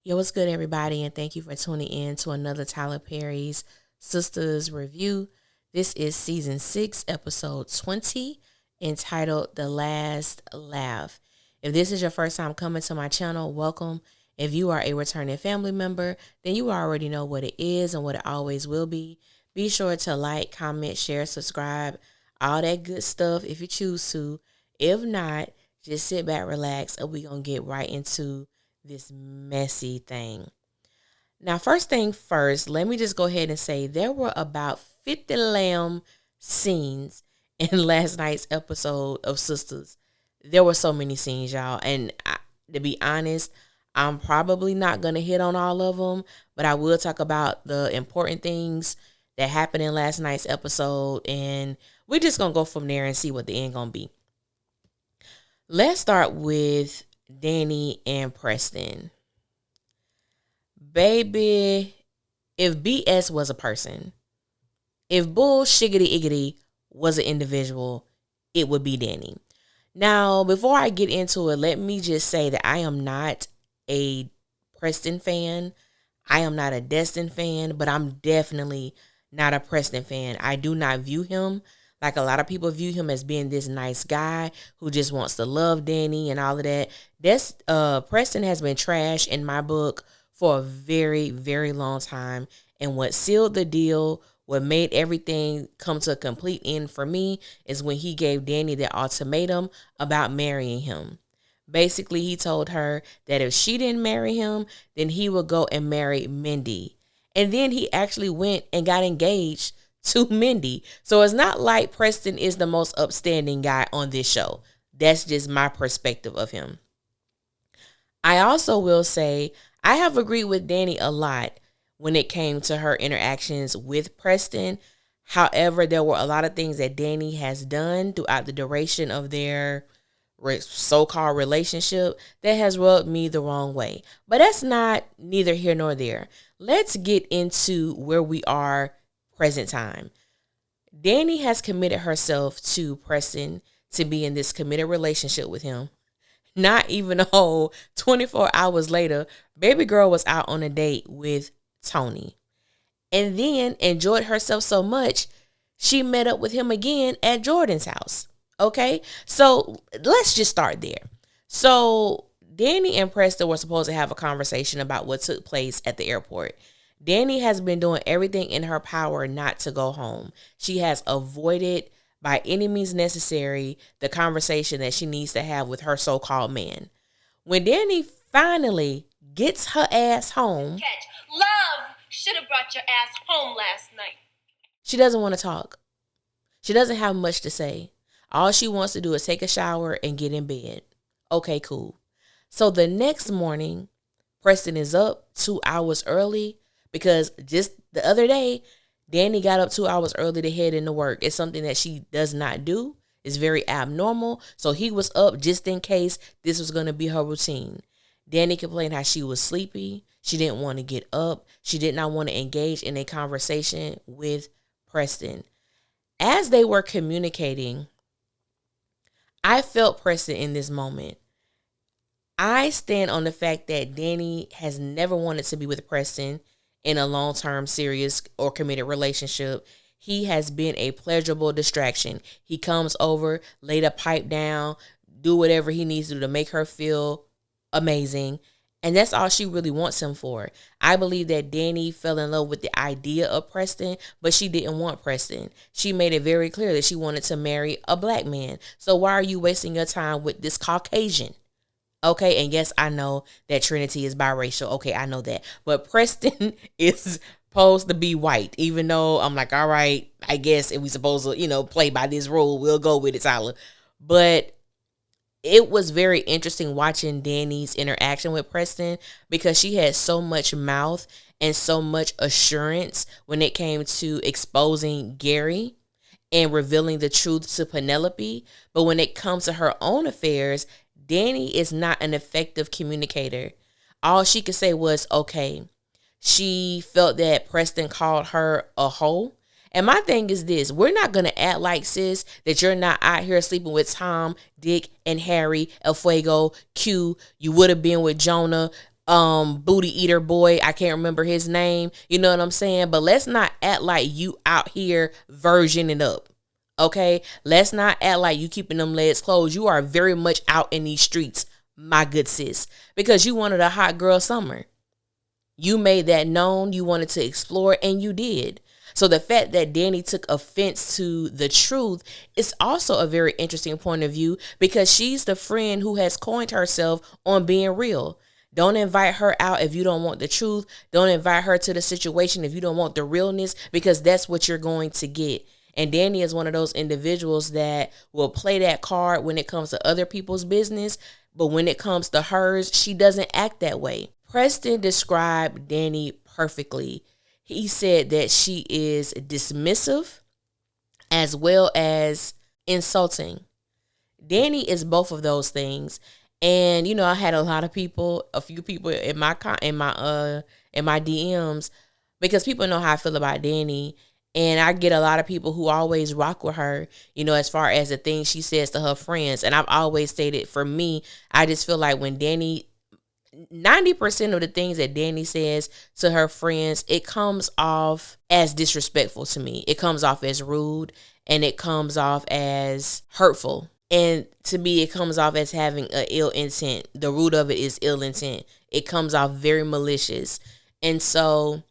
Yo, what's good, everybody? And thank you for tuning in to another Tyler Perry's Sisters review. This is season 6, episode 20, entitled The Last Laugh. If this is your first time coming to my channel, welcome. If you are a returning family member, then you already know what it is and what it always will be. Be sure to like, comment, share, subscribe, all that good stuff if you choose to. If not, just sit back, relax, and we're going to get right into this messy thing. Now, first thing first, let me just go ahead and say there were about 50 lamb scenes in last night's episode of Sisters. There were so many scenes, y'all. And to be honest, I'm probably not going to hit on all of them, but I will talk about the important things that happened in last night's episode. And we're just going to go from there and see what the end going to be. Let's start with Danny and Preston. Baby, if BS was a person, if bull shiggity iggity was an individual, it would be Danny. Now, before I get into it, let me just say that I am not a Preston fan. I am not a Destin fan, but I'm definitely not a Preston fan. I do not view him like a lot of people view him as being this nice guy who just wants to love Danny and all of that. Preston has been trash in my book for a very, very long time. And what sealed the deal, what made everything come to a complete end for me, is when he gave Danny the ultimatum about marrying him. Basically, he told her that if she didn't marry him, then he would go and marry Mindy. And then he actually went and got engaged to Mindy. So it's not like Preston is the most upstanding guy on this show. That's just my perspective of him. I also will say I have agreed with Danny a lot when it came to her interactions with Preston. However, there were a lot of things that Danny has done throughout the duration of their so-called relationship that has rubbed me the wrong way. But that's not neither here nor there. Let's get into where we are present time. Danny has committed herself to Preston to be in this committed relationship with him. Not even a whole 24 hours later, baby girl was out on a date with Tony. And then enjoyed herself so much, she met up with him again at Jordan's house. Okay? So let's just start there. So Danny and Preston were supposed to have a conversation about what took place at the airport. Danny has been doing everything in her power not to go home. She has avoided by any means necessary the conversation that she needs to have with her so-called man. When Danny finally gets her ass home, Love should have brought your ass home last night. She doesn't want to talk. She doesn't have much to say. All she wants to do is take a shower and get in bed. Okay, cool. So the next morning, Preston is up 2 hours early because just the other day, Danny got up 2 hours early to head into work. It's something that she does not do. It's very abnormal. So he was up just in case this was going to be her routine. Danny complained how she was sleepy. She didn't want to get up. She did not want to engage in a conversation with Preston. As they were communicating, I felt Preston in this moment. I stand on the fact that Danny has never wanted to be with Preston in a long-term, serious, or committed relationship. He has been a pleasurable distraction. He comes over, lay the pipe down, do whatever he needs to do to make her feel amazing. And that's all she really wants him for. I believe that Danny fell in love with the idea of Preston, but she didn't want Preston. She made it very clear that she wanted to marry a black man. So why are you wasting your time with this Caucasian? Okay, and yes, I know that Trinity is biracial. Okay, I know that. But Preston is supposed to be white, even though I'm like, all right, I guess if we supposed to, play by this rule, we'll go with it, Tyler. But it was very interesting watching Danny's interaction with Preston because she had so much mouth and so much assurance when it came to exposing Gary and revealing the truth to Penelope. But when it comes to her own affairs, Danny is not an effective communicator. All she could say was, okay. She felt that Preston called her a hoe. And my thing is this. We're not going to act like, sis, that you're not out here sleeping with Tom, Dick, and Harry, El Fuego, Q. You would have been with Jonah, booty eater boy. I can't remember his name. You know what I'm saying? But let's not act like you out here versioning up. Okay? Let's not act like you keeping them legs closed. You are very much out in these streets, my good sis. Because you wanted a hot girl summer. You made that known. You wanted to explore, and you did. So the fact that Danny took offense to the truth is also a very interesting point of view, because she's the friend who has coined herself on being real. Don't invite her out if you don't want the truth. Don't invite her to the situation if you don't want the realness, because that's what you're going to get. And Danny is one of those individuals that will play that card when it comes to other people's business, but when it comes to hers, she doesn't act that way. Preston described Danny perfectly. He said that she is dismissive as well as insulting. Danny is both of those things. And you know, I had a few people in my DMs, because people know how I feel about Danny, and I get a lot of people who always rock with her, you know, as far as the things she says to her friends. And I've always stated, for me, I just feel like when Danny 90% of the things that Danny says to her friends, it comes off as disrespectful to me. It comes off as rude, and it comes off as hurtful. And to me, it comes off as having an ill intent. The root of it is ill intent. It comes off very malicious. And so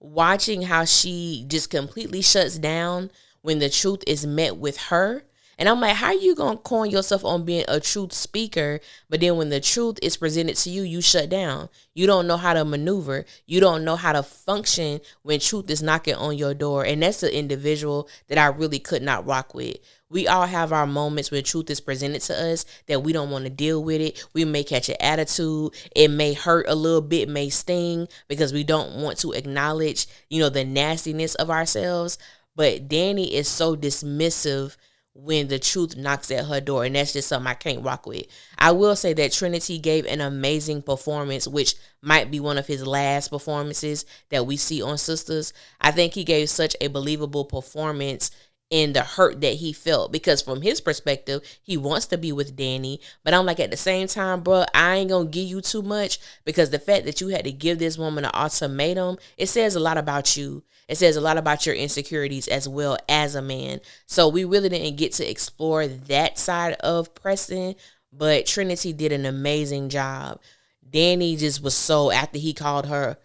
watching how she just completely shuts down when the truth is met with her. And I'm like, how are you going to coin yourself on being a truth speaker, but then when the truth is presented to you, you shut down? You don't know how to maneuver. You don't know how to function when truth is knocking on your door. And that's the individual that I really could not rock with. We all have our moments when truth is presented to us that we don't want to deal with it. We may catch an attitude. It may hurt a little bit, may sting, because we don't want to acknowledge, you know, the nastiness of ourselves. But Danny is so dismissive when the truth knocks at her door, and that's just something I can't rock with. I will say that Trinity gave an amazing performance, which might be one of his last performances that we see on Sisters. I think he gave such a believable performance in the hurt that he felt, because from his perspective, he wants to be with Danny, but I'm like, at the same time, bro, I ain't gonna give you too much, because the fact that you had to give this woman an ultimatum, it says a lot about you. It says a lot about your insecurities as well as a man. So we really didn't get to explore that side of Preston, but Trinity did an amazing job. Danny just was so, after he called her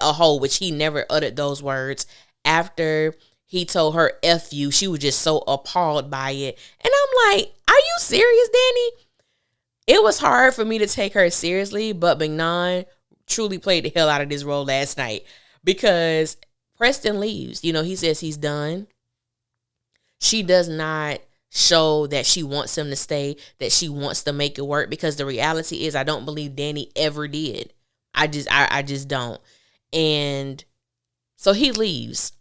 a hoe, which he never uttered those words, after he told her F you, she was just so appalled by it. And I'm like, are you serious, Danny? It was hard for me to take her seriously, but Mignon truly played the hell out of this role last night, because Preston leaves. You know, he says he's done. She does not show that she wants him to stay, that she wants to make it work, because the reality is I don't believe Danny ever did. I just don't. And so he leaves.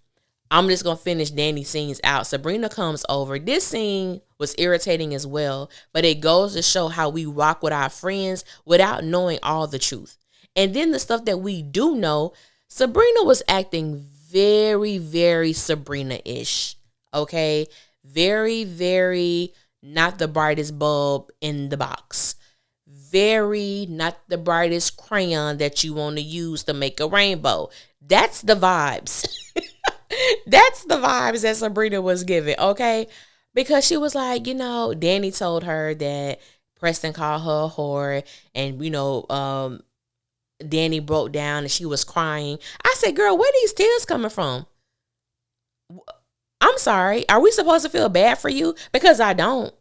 I'm just going to finish Danny's scenes out. Sabrina comes over. This scene was irritating as well, but it goes to show how we rock with our friends without knowing all the truth. And then the stuff that we do know, Sabrina was acting very, very Sabrina-ish, okay? Very, very not the brightest bulb in the box. Very not the brightest crayon that you want to use to make a rainbow. That's the vibes. That's the vibes that Sabrina was giving, okay? Because she was like, you know, Danny told her that Preston called her a whore, and, you know, Danny broke down and she was crying. I said, girl, where these tears coming from? I'm sorry. Are we supposed to feel bad for you? Because I don't.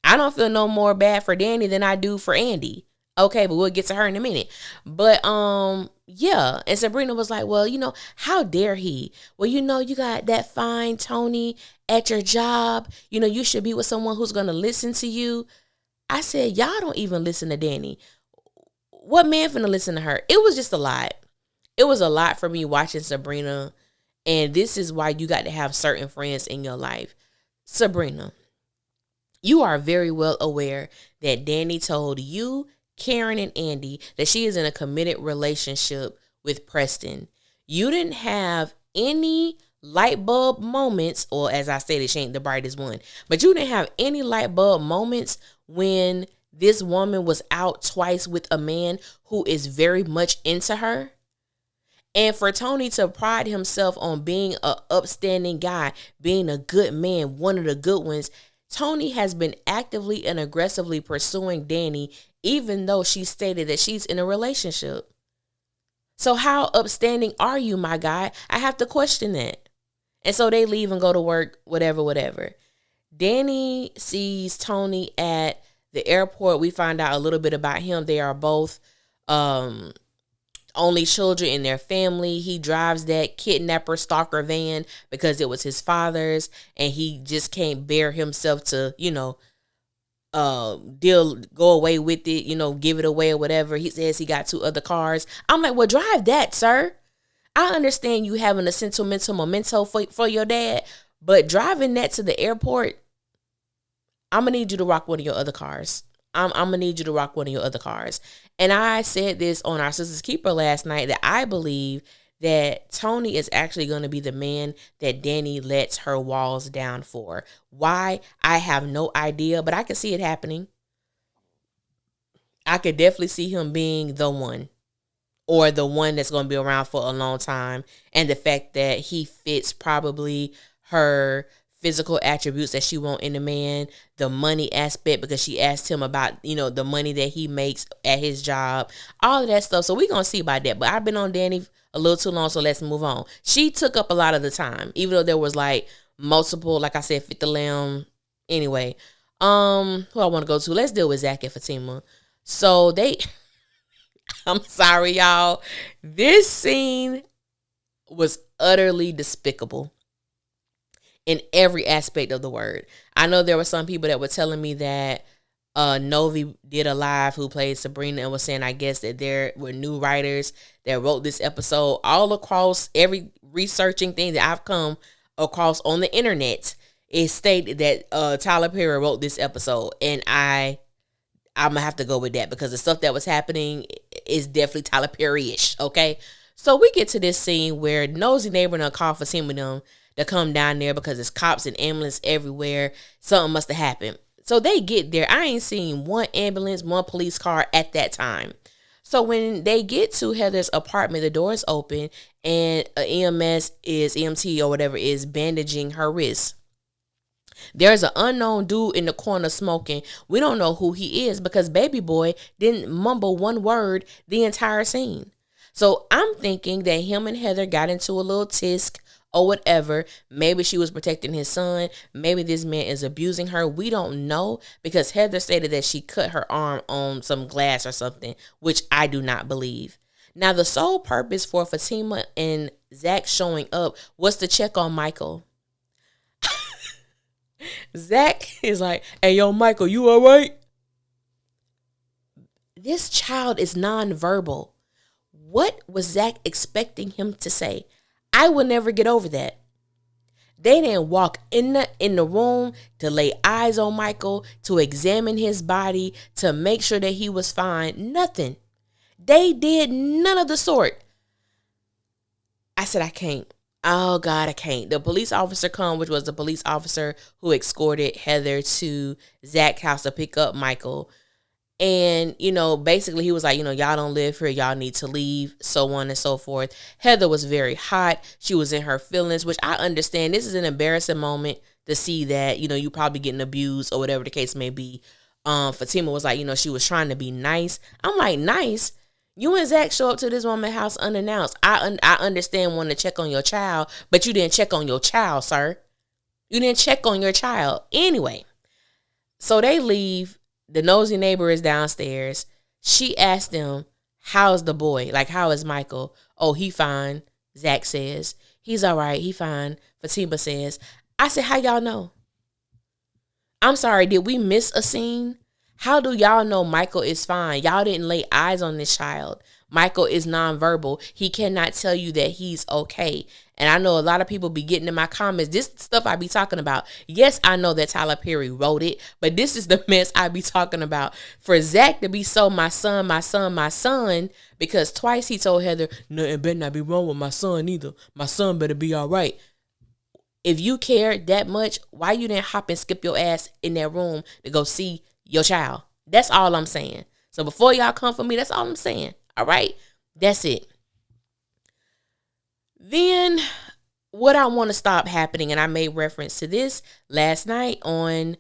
I don't feel no more bad for Danny than I do for Andy. Okay, but we'll get to her in a minute. But yeah. And Sabrina was like, well, you know, how dare he? Well, you know, you got that fine Tony at your job. You know, you should be with someone who's gonna listen to you. I said, y'all don't even listen to Danny. What man finna listen to her? It was just a lot. It was a lot for me watching Sabrina. And this is why you got to have certain friends in your life. Sabrina, you are very well aware that Danny told you, Karen, and Andy that she is in a committed relationship with Preston. You didn't have any light bulb moments, or as I stated, she ain't the brightest one, but you didn't have any light bulb moments when this woman was out twice with a man who is very much into her. And for Tony to pride himself on being an upstanding guy, being a good man, one of the good ones, Tony has been actively and aggressively pursuing Danny, even though she stated that she's in a relationship. So how upstanding are you, my guy? I have to question that. And so they leave and go to work, whatever. Danny sees Tony at the airport. We find out a little bit about him. They are both only children in their family. He drives that kidnapper stalker van because it was his father's, and he just can't bear himself to, go away with it, give it away or whatever. He says he got 2 other cars. I'm like, well, drive that, sir. I understand you having a sentimental memento for your dad, but driving that to the airport, I'm going to need you to rock one of your other cars. I'm going to need you to rock one of your other cars. And I said this on our Sisters Keeper last night, that I believe that Tony is actually going to be the man that Danny lets her walls down for. Why? I have no idea, but I can see it happening. I could definitely see him being the one, or the one that's going to be around for a long time. And the fact that he fits probably her physical attributes that she want in a man, the money aspect, because she asked him about, the money that he makes at his job, all of that stuff. So we're going to see about that. But I've been on Danny a little too long, so let's move on. She took up a lot of the time, even though there was like multiple, like I said, Fit the Lamb. Anyway, who I want to go to? Let's deal with Zach and Fatima. So I'm sorry, y'all. This scene was utterly despicable in every aspect of the word. I know there were some people that were telling me that Novi did a live, who played Sabrina, and was saying, I guess, that there were new writers that wrote this episode. All across every researching thing that I've come across on the internet, it stated that Tyler Perry wrote this episode. And I'm going to have to go with that, because the stuff that was happening is definitely Tyler Perry-ish, okay? So we get to this scene where nosy neighbor done called for some of them to come down there because there's cops and ambulance everywhere. Something must have happened. So they get there. I ain't seen one ambulance, one police car at that time. So when they get to Heather's apartment, the door is open, and EMT or whatever is bandaging her wrist. There's an unknown dude in the corner smoking. We don't know who he is, because baby boy didn't mumble one word the entire scene. So I'm thinking that him and Heather got into a little tisk or whatever. Maybe she was protecting his son. Maybe this man is abusing her. We don't know, because Heather stated that she cut her arm on some glass or something, which I do not believe. Now, the sole purpose for Fatima and Zach showing up was to check on Michael. Zach is like, hey, yo, Michael, you all right? This child is nonverbal. What was Zach expecting him to say? I will never get over that. They didn't walk in the room to lay eyes on Michael, to examine his body, to make sure that he was fine. Nothing. They did none of the sort. I said, I can't. Oh, God, I can't. The police officer come, which was the police officer who escorted Heather to Zach's house to pick up Michael. And, basically he was like, y'all don't live here. Y'all need to leave, so on and so forth. Heather was very hot. She was in her feelings, which I understand. This is an embarrassing moment to see that, you probably getting abused or whatever the case may be. Fatima was like, she was trying to be nice. I'm like, nice? You and Zach show up to this woman's house unannounced. I understand wanting to check on your child, but you didn't check on your child, sir. You didn't check on your child. Anyway, so they leave. The nosy neighbor is downstairs. She asked them, how's the boy? Like, how is Michael? Oh, he fine, Zach says. He's all right. He fine, Fatima says. I said, how y'all know? I'm sorry, did we miss a scene? How do y'all know Michael is fine? Y'all didn't lay eyes on this child. Michael is nonverbal. He cannot tell you that he's okay. And I know a lot of people be getting in my comments, this stuff I be talking about. Yes, I know that Tyler Perry wrote it, but this is the mess I be talking about. For Zach to be so my son, because twice he told Heather, nothing better not be wrong with my son either. My son better be all right. If you care that much, why you didn't hop and skip your ass in that room to go see your child? That's all I'm saying. So before y'all come for me, that's all I'm saying. All right? That's it. Then what I want to stop happening, and I made reference to this last night on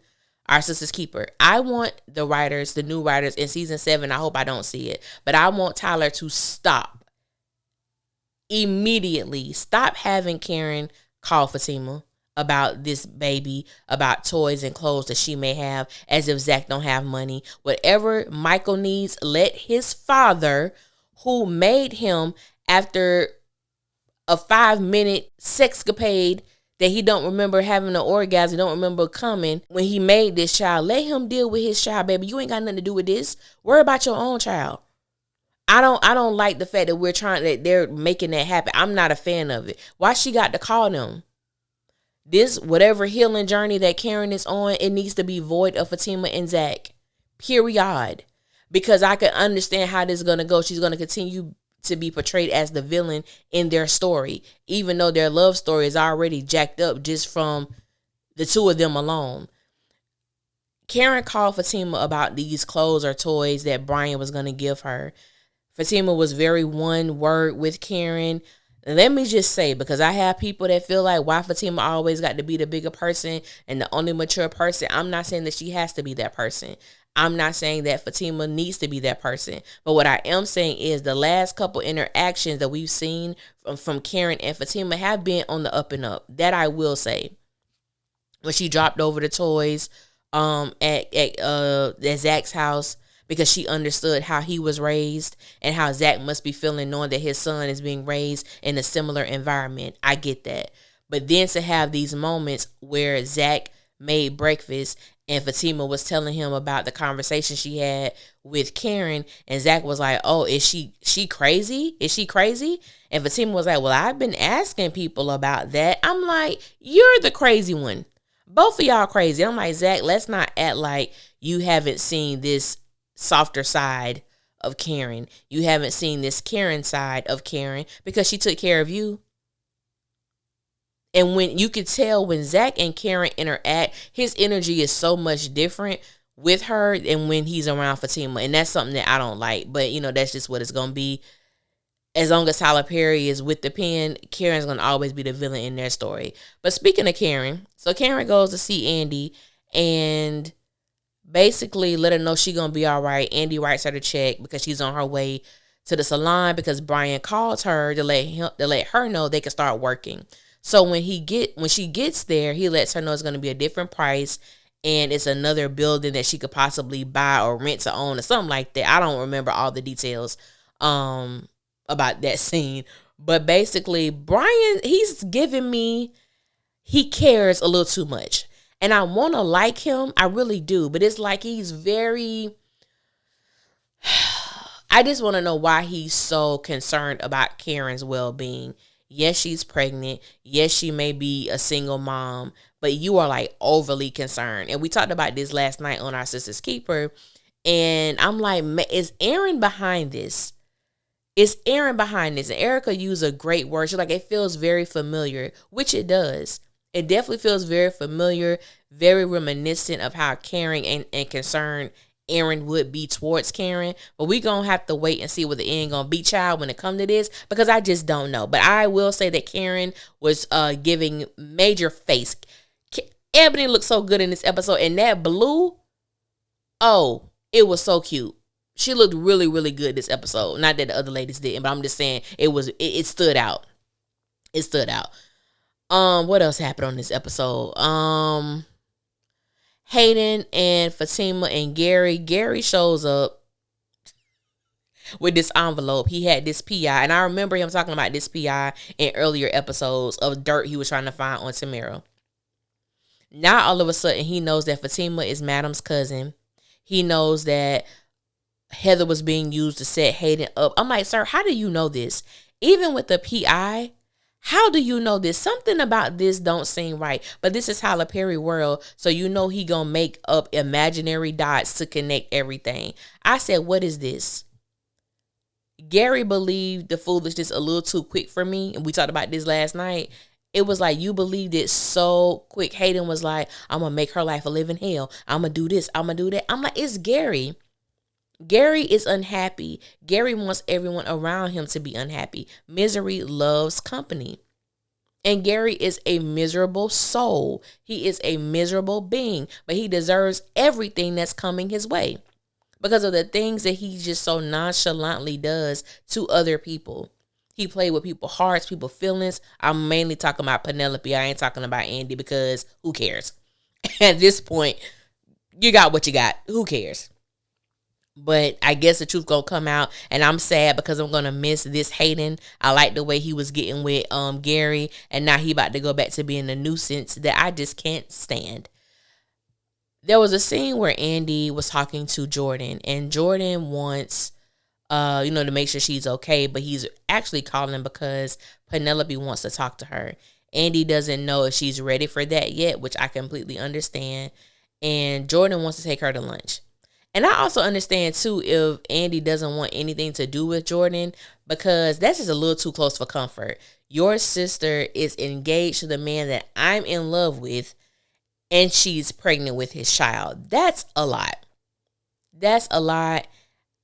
Our Sister's Keeper. I want the writers, the new writers in season 7, I hope I don't see it, but I want Tyler to stop immediately. Stop having Karen call Fatima about this baby, about toys and clothes that she may have, as if Zach don't have money. Whatever Michael needs, let his father, who made him after a 5-minute sexcapade that he don't remember having an orgasm, don't remember coming when he made this child, let him deal with his child, baby. You ain't got nothing to do with this. Worry about your own child. I don't like the fact that they're making that happen. I'm not a fan of it. Why she got to call them? This, whatever healing journey that Karen is on, it needs to be void of Fatima and Zach. Period. Because I can understand how this is going to go. She's going to continue to be portrayed as the villain in their story, even though their love story is already jacked up just from the two of them alone. Karen called Fatima about these clothes or toys that Brian was going to give her. Fatima was very one word with Karen. Let me just say, because I have people that feel like, why Fatima always got to be the bigger person and the only mature person. I'm not saying that she has to be that person. I'm not saying that Fatima needs to be that person. But what I am saying is the last couple interactions that we've seen from Karen and Fatima have been on the up and up. That I will say. When she dropped over the toys at Zach's house, because she understood how he was raised and how Zach must be feeling knowing that his son is being raised in a similar environment. I get that. But then to have these moments where Zach made breakfast and Fatima was telling him about the conversation she had with Karen, and Zach was like, oh, is she crazy? Is she crazy? And Fatima was like, well, I've been asking people about that. I'm like, you're the crazy one. Both of y'all crazy. I'm like, Zach, let's not act like you haven't seen this softer side of Karen. You haven't seen this Karen side of Karen because she took care of you. And when you could tell when Zach and Karen interact, his energy is so much different with her than when he's around Fatima. And that's something that I don't like. But, that's just what it's going to be. As long as Tyler Perry is with the pen, Karen's going to always be the villain in their story. But speaking of Karen, so Karen goes to see Andy and basically let her know she's going to be all right. Andy writes her the check because she's on her way to the salon because Brian calls her to let her know they can start working. So when she gets there, he lets her know it's going to be a different price and it's another building that she could possibly buy or rent to own or something like that. I don't remember all the details about that scene. But basically, Brian, he's giving me, he cares a little too much. And I want to like him. I really do. But it's like he's very, I just want to know why he's so concerned about Karen's well-being. Yes, she's pregnant. Yes, she may be a single mom. But you are like overly concerned. And we talked about this last night on Our Sister's Keeper. And I'm like, is Aaron behind this? Is Aaron behind this? And Erica used a great word. She's like, it feels very familiar, which it does. It definitely feels very familiar, very reminiscent of how caring and concerned Aaron would be towards Karen. But we're going to have to wait and see what the end going to be, child, when it comes to this, because I just don't know. But I will say that Karen was giving major face. Ebony looked so good in this episode. And that blue, oh, it was so cute. She looked really, really good this episode. Not that the other ladies didn't, but I'm just saying it stood out. It stood out. What else happened on this episode? Hayden and Fatima and Gary. Gary shows up with this envelope. He had this PI, and I remember him talking about this PI in earlier episodes of dirt he was trying to find on Tamara. Now all of a sudden he knows that Fatima is Madam's cousin. He knows that Heather was being used to set Hayden up. I'm like, sir, how do you know this? Even with the PI, how do you know this? Something about this don't seem right. But this is Tyler Perry world, so you know he gonna make up imaginary dots to connect everything. I said, what is this? Gary believed the foolishness a little too quick for me, and we talked about this last night. It was like you believed it so quick. Hayden was like, I'm going to make her life a living hell. I'm going to do this. I'm going to do that. I'm like, it's Gary. Gary is unhappy. Gary wants everyone around him to be unhappy. Misery loves company. And Gary is a miserable soul. He is a miserable being, but he deserves everything that's coming his way because of the things that he just so nonchalantly does to other people. He played with people's hearts, people's feelings. I'm mainly talking about Penelope. I ain't talking about Andy because who cares? At this point, you got what you got. Who cares? But I guess the truth gonna come out, and I'm sad because I'm gonna miss this Hayden. I like the way he was getting with Gary, and now he about to go back to being a nuisance that I just can't stand. There was a scene where Andy was talking to Jordan, and Jordan wants to make sure she's okay, but he's actually calling because Penelope wants to talk to her. Andy doesn't know if she's ready for that yet, which I completely understand. And Jordan wants to take her to lunch. And I also understand, too, if Andy doesn't want anything to do with Jordan, because that's just a little too close for comfort. Your sister is engaged to the man that I'm in love with, and she's pregnant with his child. That's a lot. That's a lot.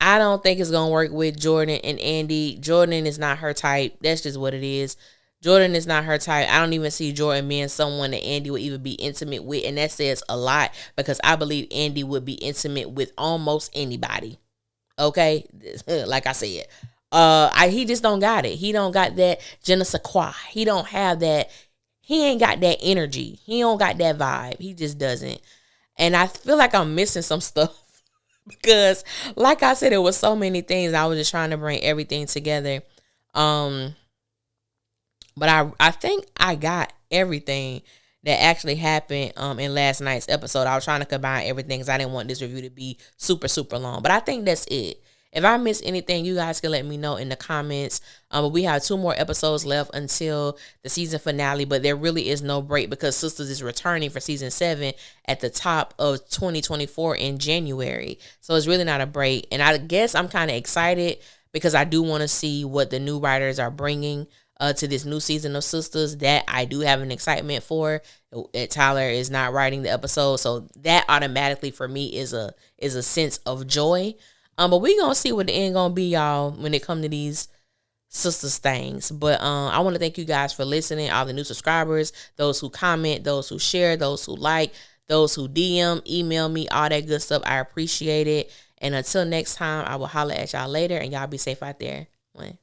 I don't think it's going to work with Jordan and Andy. Jordan is not her type. That's just what it is. Jordan is not her type. I don't even see Jordan being someone that Andy would even be intimate with. And that says a lot because I believe Andy would be intimate with almost anybody. Okay? Like I said. He just don't got it. He don't got that je ne sais quoi. He don't have that. He ain't got that energy. He don't got that vibe. He just doesn't. And I feel like I'm missing some stuff. Because, like I said, it was so many things. I was just trying to bring everything together. But I think I got everything that actually happened in last night's episode. I was trying to combine everything because I didn't want this review to be super, super long. But I think that's it. If I miss anything, you guys can let me know in the comments. But we have 2 more episodes left until the season finale. But there really is no break because Sistas is returning for season 7 at the top of 2024 in January. So it's really not a break. And I guess I'm kind of excited because I do want to see what the new writers are bringing to this new season of Sistas. That I do have an excitement for. Tyler is not writing the episode, so that automatically for me is a sense of joy. But we gonna see what the end gonna be, y'all, when it come to these Sistas things. But I want to thank you guys for listening, all the new subscribers, those who comment, those who share, those who like, those who DM, email me, all that good stuff. I appreciate it. And until next time, I will holler at y'all later, and y'all be safe out there. One.